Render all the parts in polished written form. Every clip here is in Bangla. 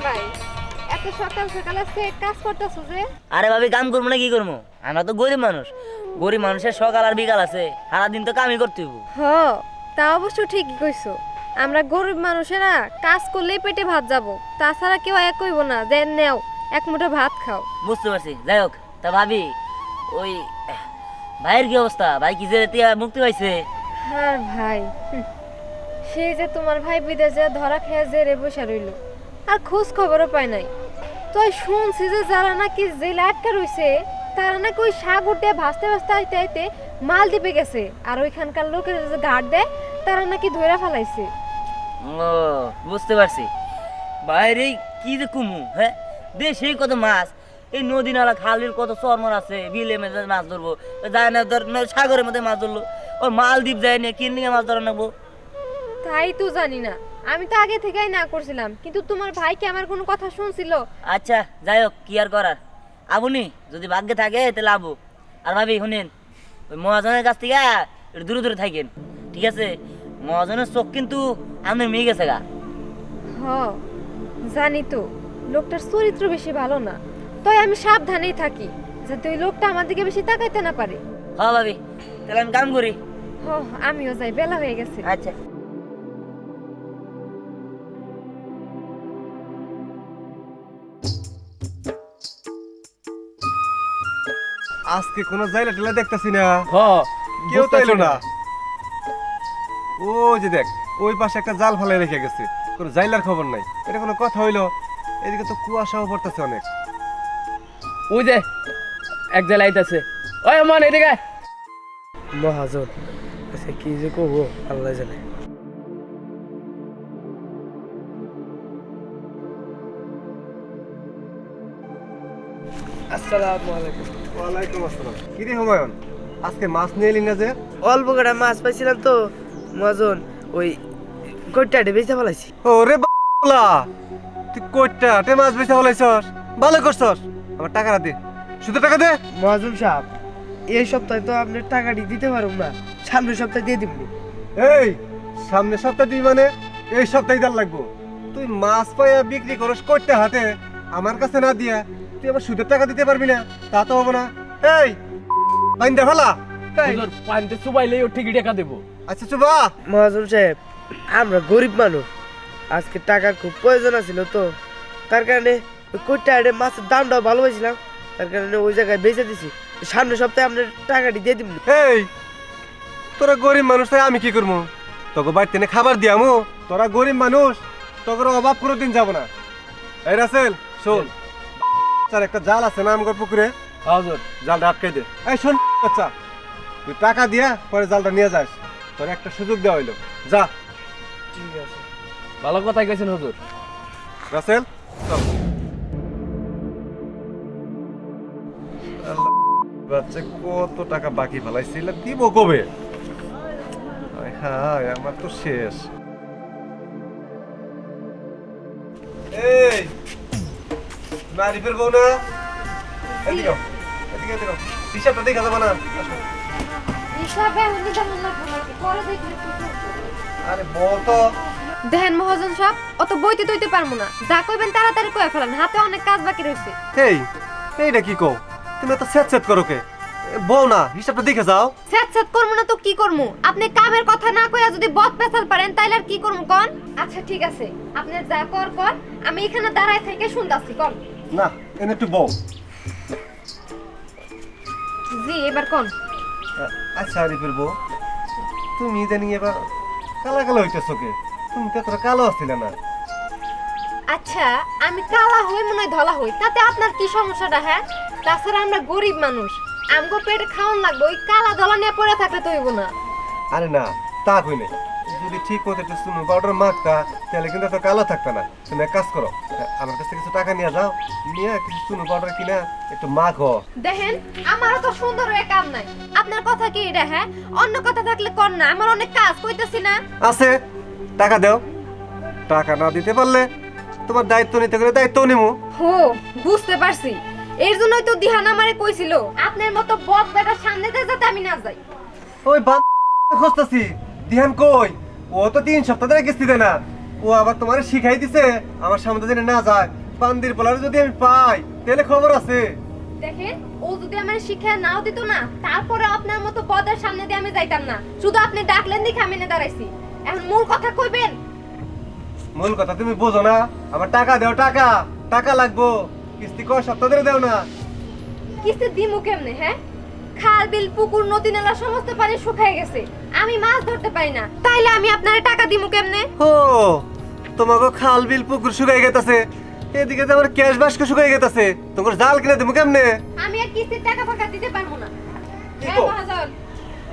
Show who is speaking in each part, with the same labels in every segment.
Speaker 1: ভাই এত সকাল সকাল আজকে কাজ করতেছো যে?
Speaker 2: আরে ভাবি কাম করবো না কি করবো, আমরা তো গরিব মানুষ। গরিব মানুষের সকাল আর বিকাল আছে, সারাদিন তো কামই করতে হইব।
Speaker 1: হ, তা অবশ্য ঠিকই কইছো। আমরা গরিব মানুষেরা কাজ করলেই পেটে ভাত যাব, তাছাড়া কেউ এক কইব না যে নেও এক মুঠো ভাত খাও।
Speaker 2: বুঝতে পারছি, যাই হোক। তা ভাবি ওই ভাইয়ের কি অবস্থা? ভাই কি যে মুক্তি পাইছে?
Speaker 1: হ্যাঁ ভাই, সে যে তোমার ভাই বিদেশে ধরা খেয়ে যে রে বসে রইল, আর খোঁজ খবরও পায় নাই। তুই শুনছি যে যারা নাকি জেলে আটকা রইছে তারা নাকি ওই সাগরটা ভাসতে ভাসতে আইতে আইতে মালদ্বীপে গেছে, আর ওইখানকার লোকের যে ঘাট দেয় তারা নাকি ধইরা ফেলাইছে।
Speaker 2: ও বুঝতে পারছি। বাইরে কি যে কুমু, হ্যাঁ দেশেই কত মাছ, এই নদী নালা খালের কত চরমর আছে, বিলে মেঝে মাছ ধরবো যায় না, ধর সাগরের মধ্যে মাছ ধরলো। ওই মালদ্বীপ যায় না, কিন নিয়ে মাছ ধরা নেবো।
Speaker 1: তাই তো জানি না, আমি তো আগে থেকেই না করছিলাম, কিন্তু তোমার ভাই কি আমার কোনো কথা শুনছিল?
Speaker 2: আচ্ছা যাই হোক, কি আর করার। আবুনি যদি ভাগ্যে থাকে তাহলে আবু। আর ভাবি শুনেন, ওই মহাজনের কাছ থেকে একটু দূরে দূরে থাকেন, ঠিক আছে? মহাজনের চোখ কিন্তু আমাদের মেয়ে গেছে গা।
Speaker 1: হ জানি তো, লোকটার চরিত্র বেশি ভালো না, তাই আমি সাবধানেই থাকি যাতে ওই লোকটা আমার দিকে বেশি তাকাইতে না পারে।
Speaker 2: হ্যাঁ ভাবি, তাহলে আমি কাম করি।
Speaker 1: হ, আমিও যাই, বেলা হয়ে গেছে।
Speaker 2: আচ্ছা।
Speaker 3: আজকে কোনো জায়গা টেলা দেখতেছি না,
Speaker 4: হ্যাঁ
Speaker 3: কেউ তো এলো না। ও যে দেখ, ওই পাশে একটা জাল ফালাই রেখে গেছে, কোনো জাইলার খবর নাই। এটা কোনো কথা হইলো? এদিকে তো কুয়াশাও পড়তেছে অনেক।
Speaker 4: ওই যে এক জায়গায় আইতাছে, ওই মান এদিকে মহাজন। আচ্ছা কি যে কবো আল্লাহ জানে। আসসালামু আলাইকুম।
Speaker 3: ওয়ালাইকুম আসসালাম। কি রে হুমায়ুন, আজকে মাছ নিয়ে এলি না যে?
Speaker 5: অল্প কটা মাছ পাইছিলাম তো মহাজন, ওই কইটাটে বেঁচে ফেলাইছি।
Speaker 3: ওরে বাবা, তুই কইটা টে মাছ বেচা ফলাইছস, ভালো করছস। আমার টাকাটা দে, শুধু টাকা দে।
Speaker 5: মহাজন সাহেব, এই সপ্তাহে তো আপনার টাকাটি দিতে পারব না, সামনের সপ্তাহে দিয়ে দিব।
Speaker 3: এই সামনের সপ্তাহ দিই মানে এই সপ্তাহে দেওয়ার লাগবো। তুই মাছ পাইয়া বিক্রি করস কইটা হাতে, আমার কাছে না দিয়া তুই আবার সুদের টাকা দিতে পারবি না, তা তো হবো না। এই বাইন্দা ফেলা।
Speaker 4: হুজুর পানিতে চুবাইলেই ও ঠিকই টাকা দেবো।
Speaker 3: আচ্ছা চুবা।
Speaker 5: মহাজন সাহেব, আমরা গরিব মানুষ, আজকে টাকার খুব প্রয়োজন আছিল তো, তার কারণে ওই কইটাটে মাছের দামটাও ভালো পাইছিলাম, তার কারণে ওই জায়গায় বেচে দিছি। সামনের সপ্তাহে আপনার টাকাটি দিয়ে দিব।
Speaker 3: এই তোরা গরিব মানুষ, তাই আমি কি করবো? তোকে বাড়িতে এনে খাবার দিয়ামু? তোরা গরিব মানুষ, তোকে অভাব কোনোদিন যাবো না। এই রাসেল শোন, স্যার একটা জাল আছে না আমগর পুকুরে,
Speaker 4: হুজুর
Speaker 3: জালটা আটকাই দে। এই শোন বাচ্চা, তুই টাকা দিয়া পরে জালটা নিয়ে যাস, তোর একটা সুযোগ দেওয়া হইলো, যা।
Speaker 5: ঠিক আছে।
Speaker 4: ভালো কথাই কইছেন হুজুর।
Speaker 3: রাসেল চল। বাচ্চা কত টাকা বাকি ফেলাইছিল, দিব কবে? হ্যাঁ আমার তো শেষ। এই মারিফের বউ না, এদিকে এদিকে এদিকে হিসাবটা দেখা যাবে না? আসো।
Speaker 1: হিসাবে আমি যেমন লাগবো না, পরে দেখলে
Speaker 3: আরে বল তো।
Speaker 1: দেখেন মহাজন সাহেব, অত বইতে তৈতে পারবো না, যা কইবেন তাড়াতাড়ি কয়ে ফেলেন, হাতে অনেক কাজ বাকি রয়েছে।
Speaker 3: এই এইটা কি কও? তুমি এত স্যাট স্যাট করো কে? বউ না, হিসাবটা দেখে যাও।
Speaker 1: স্যাট স্যাট করবো না তো কি করবো? আপনি কামের কথা না কইয়া যদি বদ পেছাল পারেন তাইলে আর কি করবো কোন? আচ্ছা ঠিক আছে, আপনি যা কর, আমি এখানে দাঁড়ায় থেকে শুনতাছি কোন।
Speaker 3: না এনে একটু বউ।
Speaker 1: জি এবার কোন।
Speaker 3: আচ্ছা আরিফের বউ, তুমি ইদানিং এবার কালা কালো হইতেছো কে? তুমি তো এতটা কালো আসছিলে না।
Speaker 1: আচ্ছা আমি কালা হই মনে হয় ধলা হই, তাতে আপনার কি সমস্যাটা? হ্যাঁ, তাছাড়া আমরা গরিব মানুষ, আমগো পেটে খাওয়ান লাগবে, ওই কালা ধলা নিয়ে পড়ে থাকলে তো হইব না।
Speaker 3: আরে না, তা কই নাই। যদি ঠিক মতো একটু চুনো পাউডার মাখতা তাহলে কিন্তু এত কালো থাকতা না। তুমি এক কাজ করো, আমার কাছ থেকে কিছু টাকা নিয়ে যাও, নিয়ে কিছু চুনো পাউডার কিনা একটু মাখো।
Speaker 1: দেখেন আমারও তো সুন্দর হয়ে কাম নাই, আপনার কথা কি এটা? হ্যাঁ, অন্য কথা থাকলে কর না, আমার অনেক কাজ কইতেছি না।
Speaker 3: আছে, টাকা দাও। টাকা না দিতে পারলে তোমার দায়িত্ব নিতে গেলে দায়িত্ব নিমু।
Speaker 1: হো বুঝতে পারছি, এর জন্যই তো দিহান আমারে কইছিল আপনার মতো বদ বেটার সামনে দিয়ে যাতে আমি না যাই।
Speaker 3: ওই বাদ খুঁজতেছি, ধ্যান কই? ও তো 3 সপ্তাহ ধরে কিস্তি দেয় না। ও আবার তোমার শিখাই দিছে আমার সামনে যেন না যায়। বান্দির বলারে যদি আমি পাই তাহলে খবর আছে।
Speaker 1: দেখেন ও যদি আমার শিক্ষা নাও দিত না, তারপরে আপনার মতো পদের সামনে দিয়ে আমি যাইতাম না। শুধু আপনি ডাকলেন দেখে আমি না দাঁড়াইছি। এখন মূল কথা কইবেন।
Speaker 3: মূল কথা তুমি বোঝো না? আমার টাকা দাও, টাকা টাকা লাগবো। কিস্তি কয় সপ্তাহ ধরে দাও না।
Speaker 1: কিস্তি দিমু কেমনে? হ্যাঁ, খাল বিল পুকুর নদী নালা সমস্ত পানি শুকায় গেছে, আমি মাছ ধরতে পারি না, তাইলে আমি আপনারে টাকা দিমু কেমনে?
Speaker 3: ও তোমাকে খাল বিল পুকুর শুকাই গেতাছে, এদিকে তো আমার ক্যাশ বাস্ক শুকাই গেতাছে, তোমার জাল কিনে দেবো কেমনে?
Speaker 1: আমি আর কিস্তির টাকা ফাঁকা দিতে পারবো না।
Speaker 3: কি
Speaker 1: এই
Speaker 3: কও?
Speaker 1: মহাজন,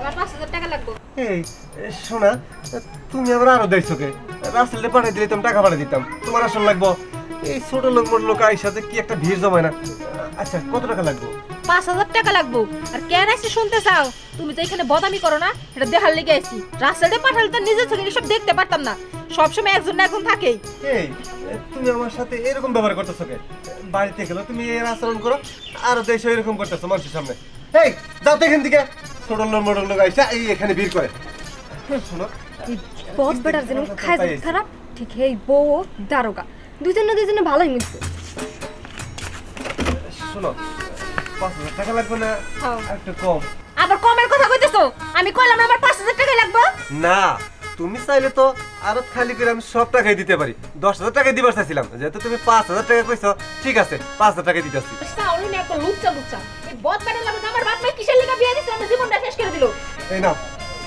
Speaker 1: আমার 5000 টাকা লাগবে।
Speaker 3: এই শোনা, তুমি আবার আরো দেখছো কে? রাসেলটা পাঠিয়ে দিলে তুমি টাকা পাঠিয়ে দিতাম, তোমার আসল লাগবো। এই ছোট লোক মোট লোক আইসাতে কি একটা ভিড় জমায় না। আচ্ছা কত টাকা লাগবে?
Speaker 6: 5000 টাকা লাগবো। আর কেন আসছে শুনতে চাও? তুমি তো এখানে বদামি করো না, এটা দেখার লেগে আইছি। রাস্তাতে পাঠালে তো নিজে থেকে সব দেখতে পারতাম না, সবসময় একজন না একজন থাকেই।
Speaker 3: এই তুমি আমার সাথে এরকম ব্যবহার করতেছো কে? বাড়িতে গেলে তুমি এর আচরণ করো, আর দেশে এরকম করতেছো মানুষের সামনে। এই যাও তো এখান থেকে, ছোট লোক মোট লোক আইসা এই এখানে ভিড় করে। শোনো,
Speaker 1: বহুত বেটার যেন খায় খারাপ, ঠিক এই বউ দারোগা দুজনে ভালোই মিলছে।
Speaker 3: শোনো, 5000 টাকা লাগবে না?
Speaker 1: হ্যাঁ।
Speaker 3: একটু কম।
Speaker 6: আবার কমের কথা কইতেছো? আমি কইলাম না আমার 5000 টাকা লাগবে।
Speaker 3: না, তুমি চাইলে তো আরো খালি করে আমি সব টাকাই দিতে পারি। 10,000 টাকা দিবার চাইছিলাম, যেহেতু তুমি 5000 টাকা কইছো, ঠিক আছে 5000 টাকা দিতেছি।
Speaker 6: সাউলি না একটা লুচ্চা লুচ্চা। এই বদ বাড়ি লাগে আমার বাপ মা কিসের লাগা বিয়া দিছে, আমার জীবনটা শেষ করে দিল।
Speaker 3: এই নাও,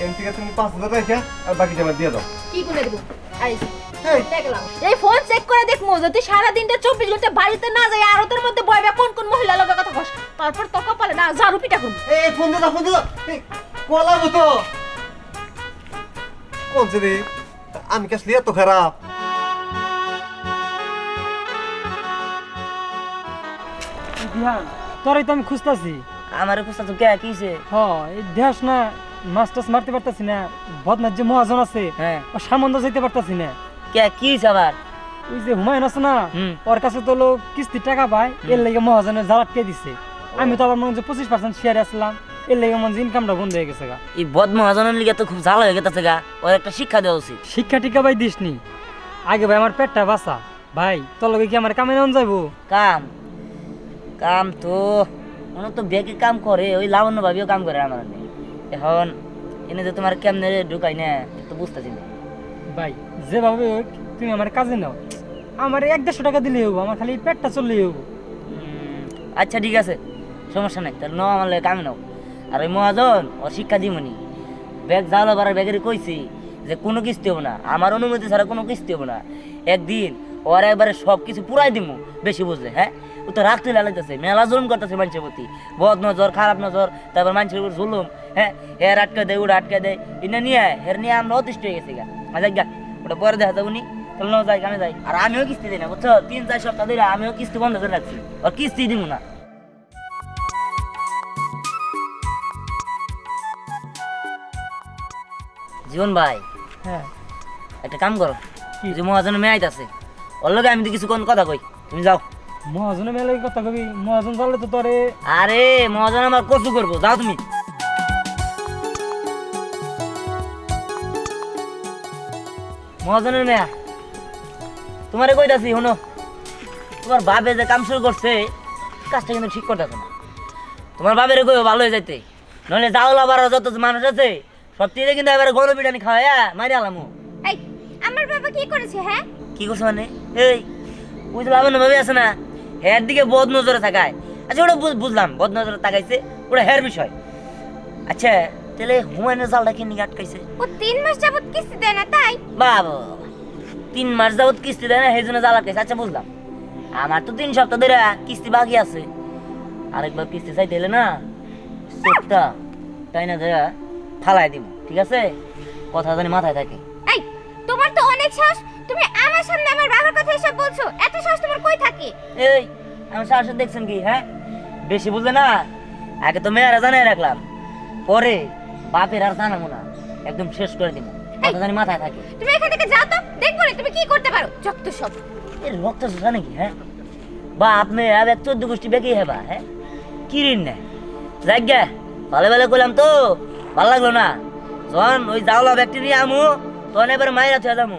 Speaker 3: এন থেকে তুমি 5000 টাকা আর বাকি জমা দিয়ে দাও।
Speaker 6: কি গুনে দেব? আইছি
Speaker 3: এই,
Speaker 6: দেখলাম এই ফোন চেক করে দেখমু যদি সারা দিনটা 24 ঘন্টা বাড়িতে না যায় আর ওদের মধ্যে বয়বা কোন কোন মহিলা লগে কথা কস, তারপর তো কপালে না ঝাড়ু পিটা করব।
Speaker 3: এই ফোন দে দাও, ফোন দে দাও। এই কলাবো তো কোন যে রে, আমি কি আসলে এত খারাপ?
Speaker 7: বিহান তোরাই তো আমি খুঁজতাছি।
Speaker 2: আমার খুঁজতা তো কে কিছে?
Speaker 7: হ এই দেহাস না, মাছ টাছ মারতে পারতাছি না। বদনার যে মহাজন আছে
Speaker 2: হ্যাঁ,
Speaker 7: ও সামন্ত যাইতে পারতাছি না।
Speaker 2: কে কিছে আবার?
Speaker 7: ওই যে হুমায়ুন আছে না,
Speaker 2: হুম।
Speaker 7: ওর কাছে তো লোক কিস্তি টাকা পায়, এর লেগে মহাজনের জালাটকে দিছে। আমি তো আবার মনে হচ্ছে 25% শেয়ারে আসলাম, এর লেগে মনে হচ্ছে ইনকামটা বন্ধ হয়ে গেছে গা।
Speaker 2: এই বদ মহাজনের লিগে তো খুব জ্বালা হয়ে গেছে গা, ওর একটা শিক্ষা দেওয়া উচিত।
Speaker 7: শিক্ষা টিকা ভাই দিসনি আগে ভাই, আমার পেটটা বাঁচা ভাই। তোর লগে কি আমার কামে নেওয়া যাইবো?
Speaker 2: কাম কাম তো মনে তো বেগে কাম করে, ওই লাবণ্য ভাবিও কাম করে আমার নিয়ে। এখন এনে যে তোমার কেমনে ঢুকাই না তো বুঝতেছি না।
Speaker 7: ভাই যেভাবে হোক তুমি আমার কাজে নাও, আমার 150 টাকা দিলেই হবো, আমার খালি পেটটা চললেই হবো।
Speaker 2: আচ্ছা ঠিক আছে, সমস্যা নাই, তাহলে নাও আমার লাগে কামে নাও। আর ওই মহাজন ও শিক্ষা দিমনি, ব্যাগ জালো বাড়ার ব্যাগের কইছি যে কোনো কিস্তি হবো না, আমার অনুমতি ছাড়া কোনো কিস্তি হবো না। একদিন ওর একবারে সব কিছু পুরাই দিমু, বেশি বুঝলে। হ্যাঁ, ও তো রাখতে লাগাইতেছে, মেলা জুলুম করতেছে মানুষের প্রতি, বদ নজর খারাপ নজর, তারপর মানুষের উপর জুলুম। হ্যাঁ, হের আটকে দেয় ওটা আটকে দেয়, এটা নিয়ে হের নিয়ে আমরা অতিষ্ঠ হয়ে গেছি গা। আচ্ছা গা, ওটা পরে দেখা যাবো নি, তাহলে নাও যাই, কামে যাই। আর আমিও কিস্তি দিই না বুঝছো, 3-4 সপ্তাহ ধরে আমিও কিস্তি বন্ধ করে রাখছি, আর কিস্তি দিব না। জীবন ভাই,
Speaker 7: হ্যাঁ
Speaker 2: একটা কাম করো,
Speaker 7: কি?
Speaker 2: যে মহাজনের মেয়ে আইতাছে, ওর লগে আমি তো কিছু কোন কথা কই, তুমি যাও।
Speaker 7: মহাজনের মেলে কথা কবি, মহাজন জানলে তো তোরে।
Speaker 2: আরে মহাজন আমার কচু করবো, যাও তুমি। মহাজনের মেয়া, তোমারে কইতাছি শোনো, তোমার বাবে যে কাম শুরু করছে কাজটা কিন্তু ঠিক করতেছে না। তোমার বাবের কইও ভালো হয়ে যাইতে, নইলে যাওলা বাড়া যত মানুষ আছে সব থেকে কিন্তু এবারে গরু বিরিয়ানি খাওয়াইয়া মারি আলামু।
Speaker 1: এই আমার বাবা কি করেছে? হ্যাঁ,
Speaker 2: কি করছে মানে? এই ওই যে লাবণ্য ভাবি আছে না, হের দিকে বদ নজরে থাকায়। আচ্ছা ওটা বুঝলাম, বদ নজরে তাকাইছে, ওটা হের বিষয়। আচ্ছা তাহলে হুমায়ুনের জালটা কি নিয়ে আটকাইছে?
Speaker 1: ও 3 মাস যাবত কিস্তি দেয় না তাই?
Speaker 2: বাবা 3 মাস যাবত কিস্তি দেয় না, সেই জন্য জাল আটকাইছে। আচ্ছা বুঝলাম, আমার তো 3 সপ্তাহ ধরে কিস্তি বাকি আছে। আরেকবার কিস্তি চাইতে এলে না চোখটা তাই না ধরে ফালাই দিব, ঠিক আছে? কথা জানি মাথায় থাকে।
Speaker 1: এই তোমার তো অনেক সাহস, তুমি আমার সামনে আমার বাবার কথা এসব বলছো, এত সাহস তোমার কই থাকে?
Speaker 2: এই আমি সাহস দেখছেন কি? হ্যাঁ, বেশি বুঝলে না, আগে তো মেয়েরা জানাই রাখলাম, পরে বাপের আর জানাবো না, একদম শেষ করে দিব, কথা জানি মাথায় থাকে।
Speaker 1: তুমি এখান থেকে যাও তো, দেখবো না তুমি কি করতে পারো, যত সব।
Speaker 2: এর রক্ত শোষা নাকি? হ্যাঁ, বা আপনি আর 14 গোষ্ঠী বেঁকে হেবা। হ্যাঁ, কি ঋণ নেয় যাক গে, ভালো ভালো করলাম তো ভালো লাগলো না। যখন ওই জাওলা ব্যাকটেরিয়া আমু তখন এবার মায়ের হাতে যাবো।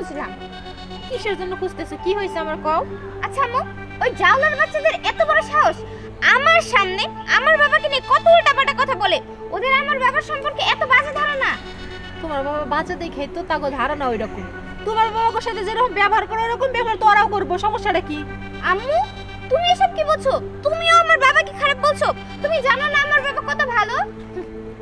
Speaker 8: খুঁজতেছিলাম।
Speaker 6: কিসের জন্য খুঁজতেছো? কি হয়েছে আমার কও?
Speaker 8: আচ্ছা আম্মু, ওই জাউলার বাচ্চাদের এত বড় সাহস আমার সামনে আমার বাবাকে নিয়ে কত উল্টাপাল্টা কথা বলে। ওদের আমার বাবার সম্পর্কে এত বাজে ধারণা।
Speaker 6: তোমার বাবা বাচ্চা দেখে তো তাকে ধারণা ওই রকম। তোমার বাবার সাথে যেরকম ব্যবহার করে ওরকম ব্যবহার তো ওরাও করবো, সমস্যাটা কি?
Speaker 8: আম্মু, তুমি এসব কি বলছো? তুমিও আমার বাবাকে খারাপ বলছো। তুমি জানো না আমার বাবা কত ভালো?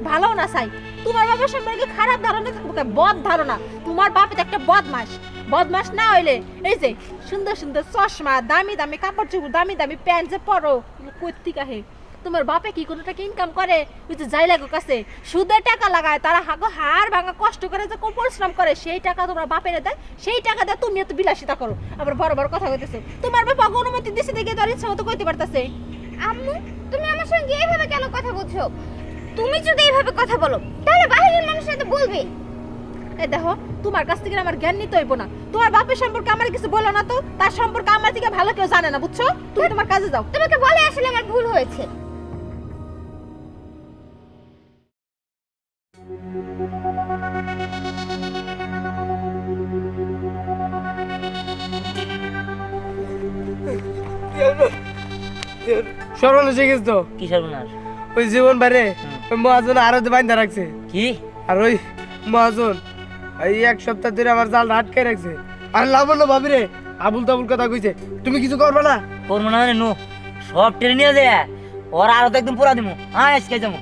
Speaker 6: ভালো না চাই, তোমার বাবার সম্পর্কে খারাপ ধারণা থাকবো কেন? বদ ধারণা। তোমার বাপ তো একটা বদমাস। বদমাস না হইলে এই যে সুন্দর সুন্দর চশমা, দামি দামি কাপড় চোপড়, দামি দামি প্যান্ট যে পরো, কর্তিকা হে। তোমার বাপে কি কোনো টাকা ইনকাম করে? ওই যে যাই লাগো কাছে সুদের টাকা লাগায়, তারা হাগো হাড় ভাঙা কষ্ট করে যে পরিশ্রম করে, সেই টাকা তোমার বাপের দেয়, সেই টাকা দিয়ে তুমি এত বিলাসিতা করো। আবার বড় বড় কথা কইতেছো। তোমার বাপ অনুমতি দিছে দেখে তোর ইচ্ছা মতো কইতে পারতাছে।
Speaker 8: আম্মু, তুমি আমার সঙ্গে এইভাবে কেন কথা বলছো? তুমি যদি এইভাবে কথা বলো তাহলে বাইরের মানুষরা তো বলবে।
Speaker 6: এই দেখো, তোমার কাছ থেকে আমার জ্ঞান নিতে হইব না। তোমার বাপের সম্পর্কে আমার কিছু বলো না তো, তার সম্পর্কে আমার থেকে ভালো কেউ জানে না, বুঝছো? তুমি তোমার কাজে যাও।
Speaker 8: তোমাকে বলে আসলে আমার ভুল হয়েছে।
Speaker 5: সর্বনাশ হয়ে গেছে তো।
Speaker 2: কি সর্বনাশ?
Speaker 5: ওই জীবন বাইরে ওই মহাজন আরো বাইন্ধা রাখছে।
Speaker 2: কি?
Speaker 5: আর ওই মহাজন এই এক সপ্তাহ ধরে আমার জাল আটকে রাখছে। আর লাবণ্য ভাবি রে আবুল তাবুল কথা কইছে। তুমি কিছু করবে না?
Speaker 2: করবো না মানে নো, সব টেনে নিয়ে যায় ওর আরো তো একদম পুরা দিমু। হ্যাঁ আজকে যাবো।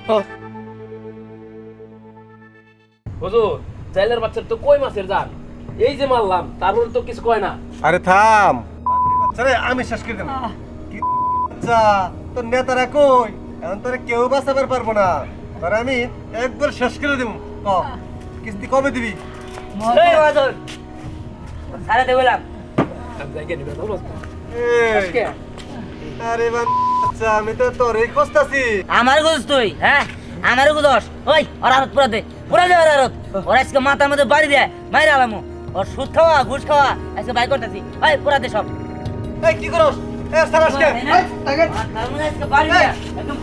Speaker 4: হুজুর চাইলের বাচ্চার তো কই মাছের জাল, এই যে মারলাম তারপরে তো কিছু কয় না।
Speaker 3: আরে থাম, বাচ্চারে আমি শেষ করে দেবো। কি বাচ্চা, তোর নেতারা কই? এখন তোরে কেউ বাঁচাবার পারবো না। তোরে আমি একবার শেষ করে দেবো। ক কিস্তি কবে দিবি?
Speaker 2: এই বাজার সারাতে বললাম।
Speaker 4: আমি যাই গিয়ে নিবে ভালো।
Speaker 3: এই, আরে বাচ্চা, আমি তো তোরই খুঁজতাছি।
Speaker 2: আমার গুজ তুই, হ্যাঁ আমারও গুদস। ওই ওর আরত পুরা দে, পুরা দে ওর আরত। ওর আজকে মাথার মধ্যে বাড়ি দেয়, মাইরে আলামু। ওর সুদ খাওয়া ঘুষ খাওয়া আজকে বাই করতেছি। ওই পুরা দে সব।
Speaker 3: এই কি করস? এ সারাসকে
Speaker 2: মাথার মধ্যে আজকে বাড়ি দেয় একদম।